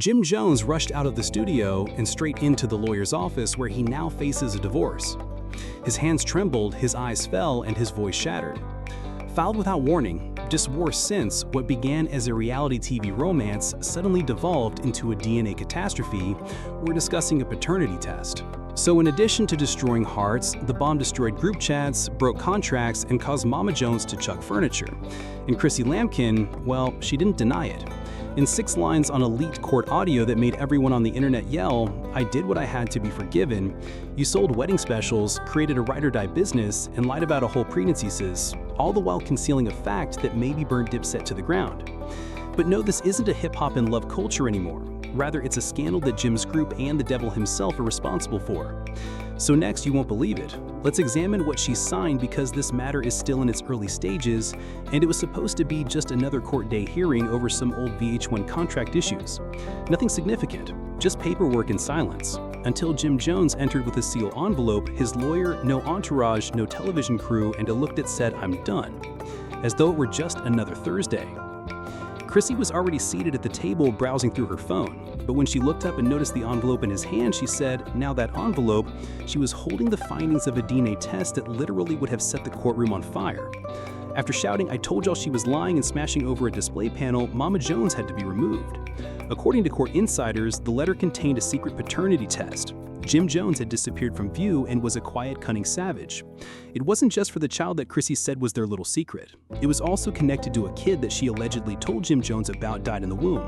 Jim Jones rushed out of the studio and straight into the lawyer's office where he now faces a divorce. His hands trembled, his eyes fell, and his voice shattered. Filed without warning, just war since what began as a reality TV romance suddenly devolved into a DNA catastrophe. We're discussing a paternity test. So in addition to destroying hearts, the bomb destroyed group chats, broke contracts, and caused Mama Jones to chuck furniture. And Chrissy Lampkin, well, she didn't deny it. In 6 lines on a leaked court audio that made everyone on the internet yell, "I did what I had to be forgiven," you sold wedding specials, created a ride-or-die business, and lied about a whole pregnancy sis, all the while concealing a fact that maybe burned Dipset to the ground. But no, this isn't a hip-hop and love culture anymore. Rather, it's a scandal that Jim's group and the devil himself are responsible for. So next, you won't believe it. Let's examine what she signed because this matter is still in its early stages, and it was supposed to be just another court day hearing over some old VH1 contract issues. Nothing significant, just paperwork and silence. Until Jim Jones entered with a sealed envelope, his lawyer, no entourage, no television crew, and a look that said, "I'm done," as though it were just another Thursday. Chrissy was already seated at the table browsing through her phone, but when she looked up and noticed the envelope in his hand, she said, now that envelope, she was holding the findings of a DNA test that literally would have set the courtroom on fire. After shouting, "I told y'all she was lying," and smashing over a display panel, Mama Jones had to be removed. According to court insiders, the letter contained a secret paternity test. Jim Jones had disappeared from view and was a quiet, cunning savage. It wasn't just for the child that Chrissy said was their little secret. It was also connected to a kid that she allegedly told Jim Jones about died in the womb.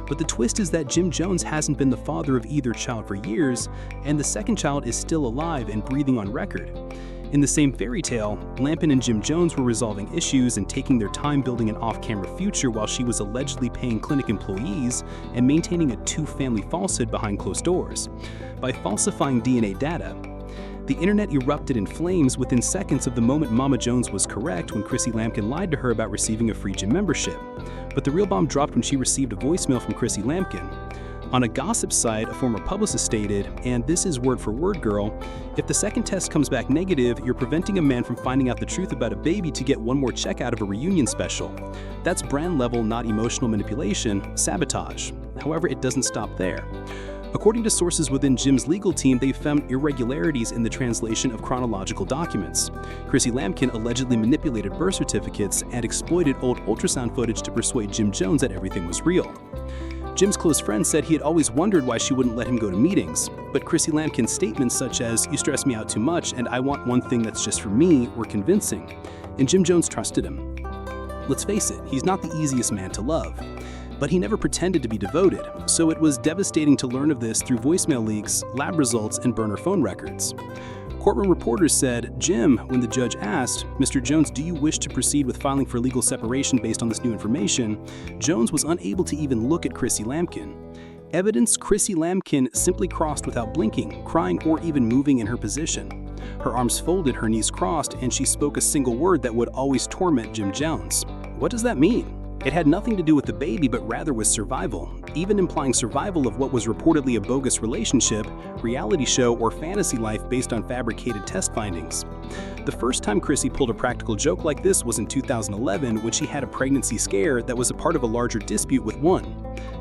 But the twist is that Jim Jones hasn't been the father of either child for years, and the second child is still alive and breathing on record. In the same fairy tale, Lampkin and Jim Jones were resolving issues and taking their time building an off-camera future while she was allegedly paying clinic employees and maintaining a 2-family falsehood behind closed doors. By falsifying DNA data, the internet erupted in flames within seconds of the moment Mama Jones was correct when Chrissy Lampkin lied to her about receiving a free gym membership. But the real bomb dropped when she received a voicemail from Chrissy Lampkin. On a gossip site, a former publicist stated, and this is word for word, girl, "If the second test comes back negative, you're preventing a man from finding out the truth about a baby to get one more check out of a reunion special. That's brand level, not emotional manipulation, sabotage." However, it doesn't stop there. According to sources within Jim's legal team, they found irregularities in the translation of chronological documents. Chrissy Lampkin allegedly manipulated birth certificates and exploited old ultrasound footage to persuade Jim Jones that everything was real. Jim's close friend said he had always wondered why she wouldn't let him go to meetings, but Chrissy Lampkin's statements such as, "You stress me out too much and I want one thing that's just for me," were convincing, and Jim Jones trusted him. Let's face it, he's not the easiest man to love, but he never pretended to be devoted, so it was devastating to learn of this through voicemail leaks, lab results, and burner phone records. Courtroom reporters said, "Jim, when the judge asked, 'Mr. Jones, do you wish to proceed with filing for legal separation based on this new information?' Jones was unable to even look at Chrissy Lampkin. Evidence Chrissy Lampkin simply crossed without blinking, crying, or even moving in her position. Her arms folded, her knees crossed, and she spoke a single word that would always torment Jim Jones. What does that mean? It had nothing to do with the baby, but rather with survival, even implying survival of what was reportedly a bogus relationship, reality show, or fantasy life based on fabricated test findings. The first time Chrissy pulled a practical joke like this was in 2011 when she had a pregnancy scare that was a part of a larger dispute with one.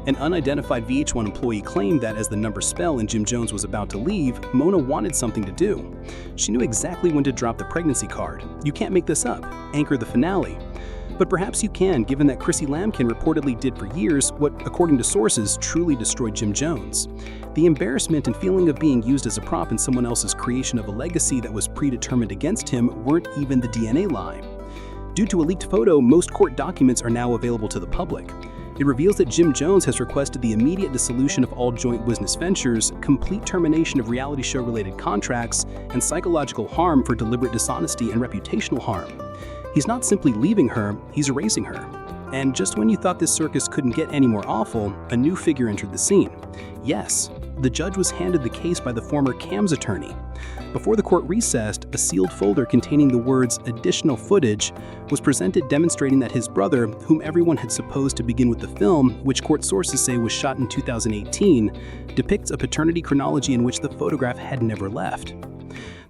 An unidentified VH1 employee claimed that as the numbers fell and Jim Jones was about to leave, Mona wanted something to do. She knew exactly when to drop the pregnancy card. You can't make this up. Anchor the finale. But perhaps you can, given that Chrissy Lampkin reportedly did for years what, according to sources, truly destroyed Jim Jones. The embarrassment and feeling of being used as a prop in someone else's creation of a legacy that was predetermined against him weren't even the DNA lie. Due to a leaked photo, most court documents are now available to the public. It reveals that Jim Jones has requested the immediate dissolution of all joint business ventures, complete termination of reality show-related contracts, and psychological harm for deliberate dishonesty and reputational harm. He's not simply leaving her, he's erasing her. And just when you thought this circus couldn't get any more awful, a new figure entered the scene. Yes, the judge was handed the case by the former Cam's attorney. Before the court recessed, a sealed folder containing the words "additional footage" was presented demonstrating that his brother, whom everyone had supposed to begin with the film, which court sources say was shot in 2018, depicts a paternity chronology in which the photograph had never left.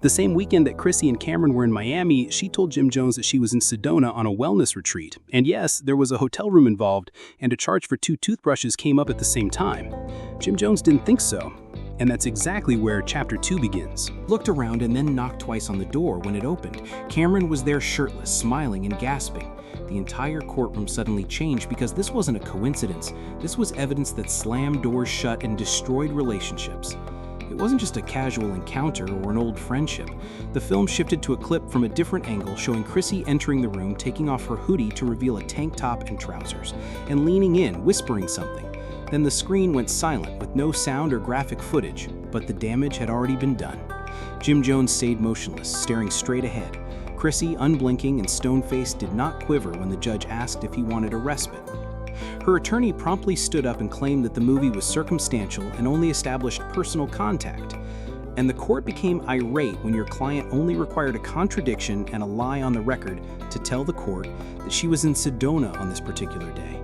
The same weekend that Chrissy and Cameron were in Miami, she told Jim Jones that she was in Sedona on a wellness retreat. And yes, there was a hotel room involved, and a charge for 2 toothbrushes came up at the same time. Jim Jones didn't think so. And that's exactly where Chapter 2 begins. Looked around and then knocked twice on the door when it opened. Cameron was there shirtless, smiling and gasping. The entire courtroom suddenly changed because this wasn't a coincidence. This was evidence that slammed doors shut and destroyed relationships. It wasn't just a casual encounter or an old friendship. The film shifted to a clip from a different angle showing Chrissy entering the room, taking off her hoodie to reveal a tank top and trousers, and leaning in, whispering something. Then the screen went silent with no sound or graphic footage, but the damage had already been done. Jim Jones stayed motionless, staring straight ahead. Chrissy, unblinking and stone-faced, did not quiver when the judge asked if he wanted a respite. Her attorney promptly stood up and claimed that the movie was circumstantial and only established personal contact. And the court became irate when your client only required a contradiction and a lie on the record to tell the court that she was in Sedona on this particular day.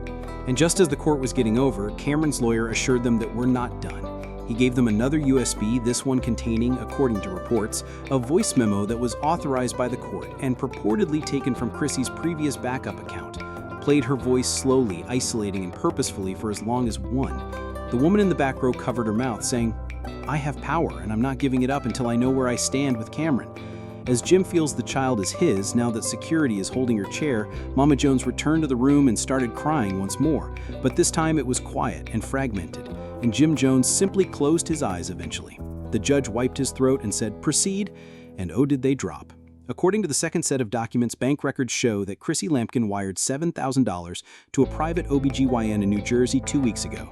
And just as the court was getting over, Cameron's lawyer assured them that we're not done. He gave them another USB, this one containing, according to reports, a voice memo that was authorized by the court and purportedly taken from Chrissy's previous backup account. Played her voice slowly, isolating and purposefully for as long as 1. The woman in the back row covered her mouth, saying, "I have power, and I'm not giving it up until I know where I stand with Cameron." As Jim feels the child is his, now that security is holding her chair, Mama Jones returned to the room and started crying once more. But this time it was quiet and fragmented, and Jim Jones simply closed his eyes eventually. The judge wiped his throat and said, "Proceed," and oh did they drop. According to the second set of documents, bank records show that Chrissy Lampkin wired $7,000 to a private OBGYN in New Jersey 2 weeks ago.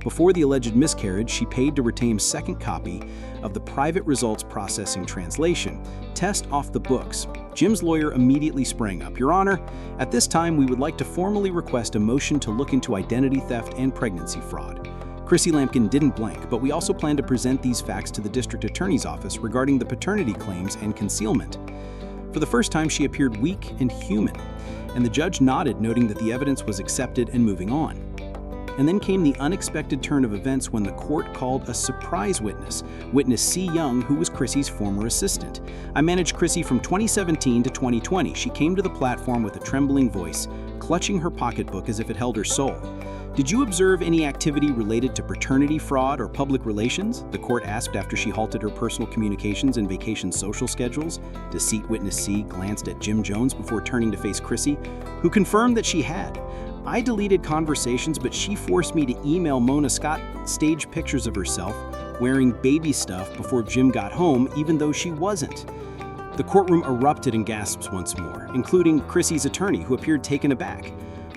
Before the alleged miscarriage, she paid to retain a second copy of the private results processing translation test off the books. Jim's lawyer immediately sprang up. "Your Honor, at this time we would like to formally request a motion to look into identity theft and pregnancy fraud." Chrissy Lampkin didn't blink, but we also plan to present these facts to the district attorney's office regarding the paternity claims and concealment. For the first time, she appeared weak and human, and the judge nodded, noting that the evidence was accepted and moving on. And then came the unexpected turn of events when the court called a surprise witness, witness C. Young, who was Chrissy's former assistant. "I managed Chrissy from 2017 to 2020. She came to the platform with a trembling voice, clutching her pocketbook as if it held her soul. Did you observe any activity related to paternity fraud or public relations?" the court asked after she halted her personal communications and vacation social schedules. Deceit witness C glanced at Jim Jones before turning to face Chrissy, who confirmed that she had. "I deleted conversations, but she forced me to email Mona Scott stage pictures of herself wearing baby stuff before Jim got home, even though she wasn't." The courtroom erupted in gasps once more, including Chrissy's attorney, who appeared taken aback.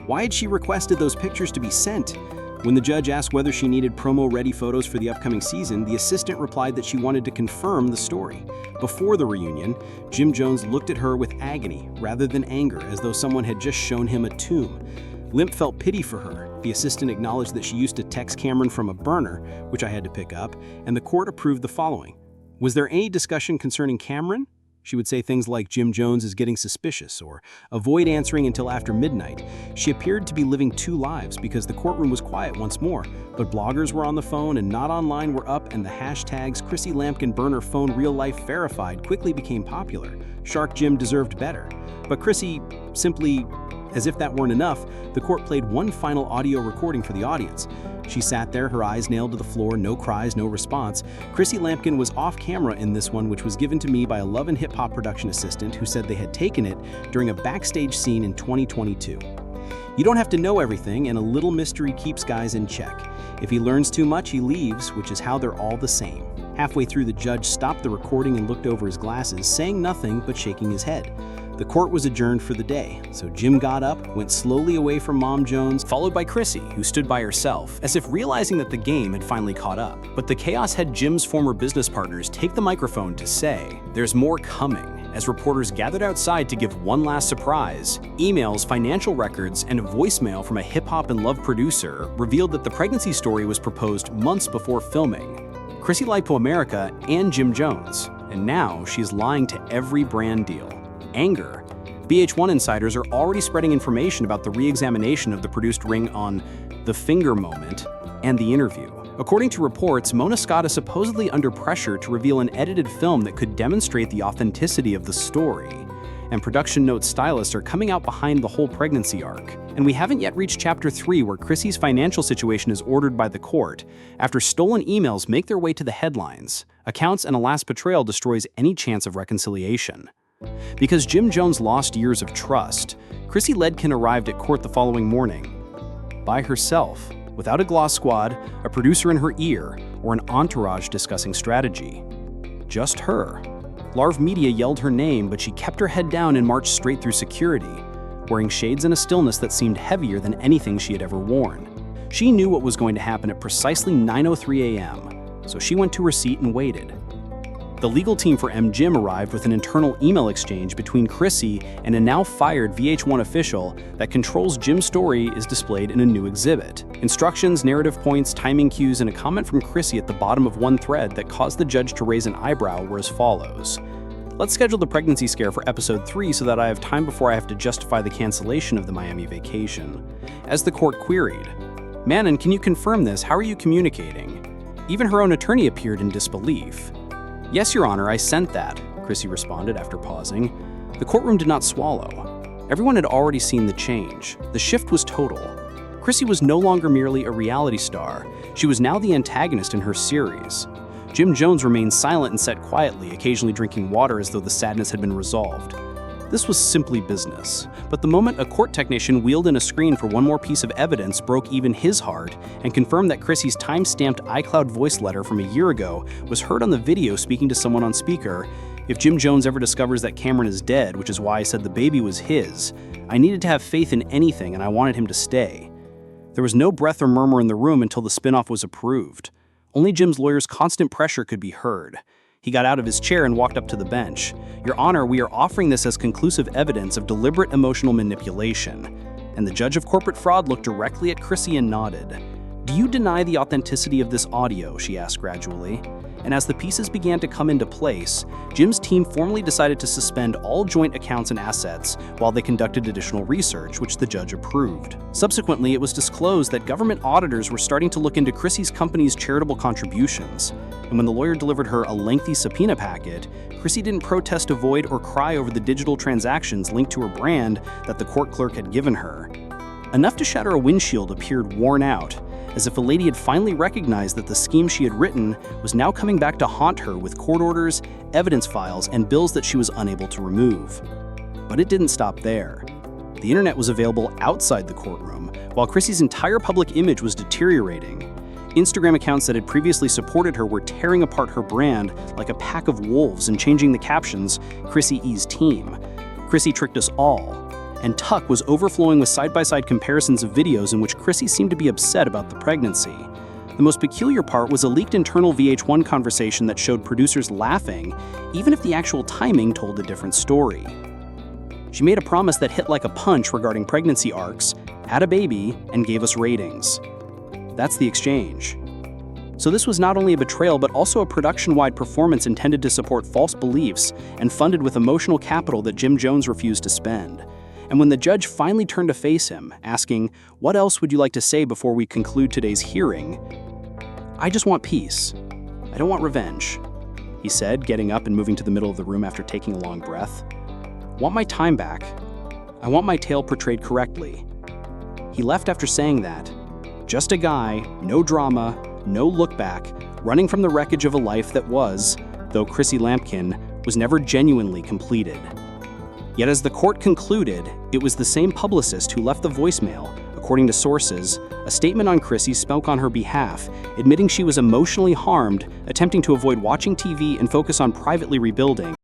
Why had she requested those pictures to be sent? When the judge asked whether she needed promo-ready photos for the upcoming season, the assistant replied that she wanted to confirm the story. Before the reunion, Jim Jones looked at her with agony rather than anger, as though someone had just shown him a tomb. Limp felt pity for her. The assistant acknowledged that she used to text Cameron from a burner, which I had to pick up, and the court approved the following. Was there any discussion concerning Cameron? She would say things like Jim Jones is getting suspicious or avoid answering until after midnight. She appeared to be living 2 lives because the courtroom was quiet once more, but bloggers were on the phone and not online were up, and the hashtags Chrissy Lampkin burner phone real life verified quickly became popular. Shark Jim deserved better. But Chrissy simply, as if that weren't enough, the court played one final audio recording for the audience. She sat there, her eyes nailed to the floor, no cries, no response. Chrissy Lampkin was off camera in this one, which was given to me by a Love and Hip Hop production assistant who said they had taken it during a backstage scene in 2022. You don't have to know everything, and a little mystery keeps guys in check. If he learns too much, he leaves, which is how they're all the same. Halfway through, the judge stopped the recording and looked over his glasses, saying nothing but shaking his head. The court was adjourned for the day, so Jim got up, went slowly away from Mom Jones, followed by Chrissy, who stood by herself, as if realizing that the game had finally caught up. But the chaos had Jim's former business partners take the microphone to say, "There's more coming," as reporters gathered outside to give one last surprise. Emails, financial records, and a voicemail from a hip-hop and love producer revealed that the pregnancy story was proposed months before filming. Chrissy lied to America and Jim Jones, and now she's lying to every brand deal. Anger. VH1 insiders are already spreading information about the re-examination of the produced ring on The Finger Moment and the interview. According to reports, Mona Scott is supposedly under pressure to reveal an edited film that could demonstrate the authenticity of the story. And production note stylists are coming out behind the whole pregnancy arc. And we haven't yet reached Chapter 3, where Chrissy's financial situation is ordered by the court, after stolen emails make their way to the headlines. Accounts and a last betrayal destroys any chance of reconciliation. Because Jim Jones lost years of trust, Chrissy Ledkin arrived at court the following morning. By herself, without a gloss squad, a producer in her ear, or an entourage discussing strategy. Just her. Larv Media yelled her name, but she kept her head down and marched straight through security, wearing shades and a stillness that seemed heavier than anything she had ever worn. She knew what was going to happen at precisely 9:03 a.m., so she went to her seat and waited. The legal team for MGM arrived with an internal email exchange between Chrissy and a now-fired VH1 official that controls Jim's story is displayed in a new exhibit. Instructions, narrative points, timing cues, and a comment from Chrissy at the bottom of one thread that caused the judge to raise an eyebrow were as follows. Let's schedule the pregnancy scare for episode 3 so that I have time before I have to justify the cancellation of the Miami vacation. As the court queried, Manon, can you confirm this? How are you communicating? Even her own attorney appeared in disbelief. Yes, Your Honor, I sent that, Chrissy responded after pausing. The courtroom did not swallow. Everyone had already seen the change. The shift was total. Chrissy was no longer merely a reality star. She was now the antagonist in her series. Jim Jones remained silent and sat quietly, occasionally drinking water as though the sadness had been resolved. This was simply business. But the moment a court technician wheeled in a screen for one more piece of evidence broke even his heart and confirmed that Chrissy's time-stamped iCloud voice letter from a year ago was heard on the video speaking to someone on speaker. If Jim Jones ever discovers that Cameron is dead, which is why I said the baby was his, I needed to have faith in anything and I wanted him to stay. There was no breath or murmur in the room until the spinoff was approved. Only Jim's lawyer's constant pressure could be heard. He got out of his chair and walked up to the bench. Your Honor, we are offering this as conclusive evidence of deliberate emotional manipulation. And the judge of corporate fraud looked directly at Chrissy and nodded. Do you deny the authenticity of this audio? She asked gradually. And as the pieces began to come into place, Jim's team formally decided to suspend all joint accounts and assets while they conducted additional research, which the judge approved. Subsequently, it was disclosed that government auditors were starting to look into Chrissy's company's charitable contributions. And when the lawyer delivered her a lengthy subpoena packet, Chrissy didn't protest, avoid, or cry over the digital transactions linked to her brand that the court clerk had given her. Enough to shatter a windshield appeared worn out, as if a lady had finally recognized that the scheme she had written was now coming back to haunt her with court orders, evidence files, and bills that she was unable to remove. But it didn't stop there. The internet was available outside the courtroom, while Chrissy's entire public image was deteriorating. Instagram accounts that had previously supported her were tearing apart her brand like a pack of wolves and changing the captions, Chrissy E's team. Chrissy tricked us all. And Tuck was overflowing with side-by-side comparisons of videos in which Chrissy seemed to be upset about the pregnancy. The most peculiar part was a leaked internal VH1 conversation that showed producers laughing, even if the actual timing told a different story. She made a promise that hit like a punch regarding pregnancy arcs, had a baby, and gave us ratings. That's the exchange. So this was not only a betrayal, but also a production-wide performance intended to support false beliefs and funded with emotional capital that Jim Jones refused to spend. And when the judge finally turned to face him, asking, "What else would you like to say before we conclude today's hearing?" "I just want peace. I don't want revenge," he said, getting up and moving to the middle of the room after taking a long breath. "Want my time back. I want my tale portrayed correctly." He left after saying that. Just a guy, no drama, no look back, running from the wreckage of a life that was, though Chrissy Lampkin, was never genuinely completed. Yet as the court concluded, it was the same publicist who left the voicemail. According to sources, a statement on Chrissy spoke on her behalf, admitting she was emotionally harmed, attempting to avoid watching TV and focus on privately rebuilding.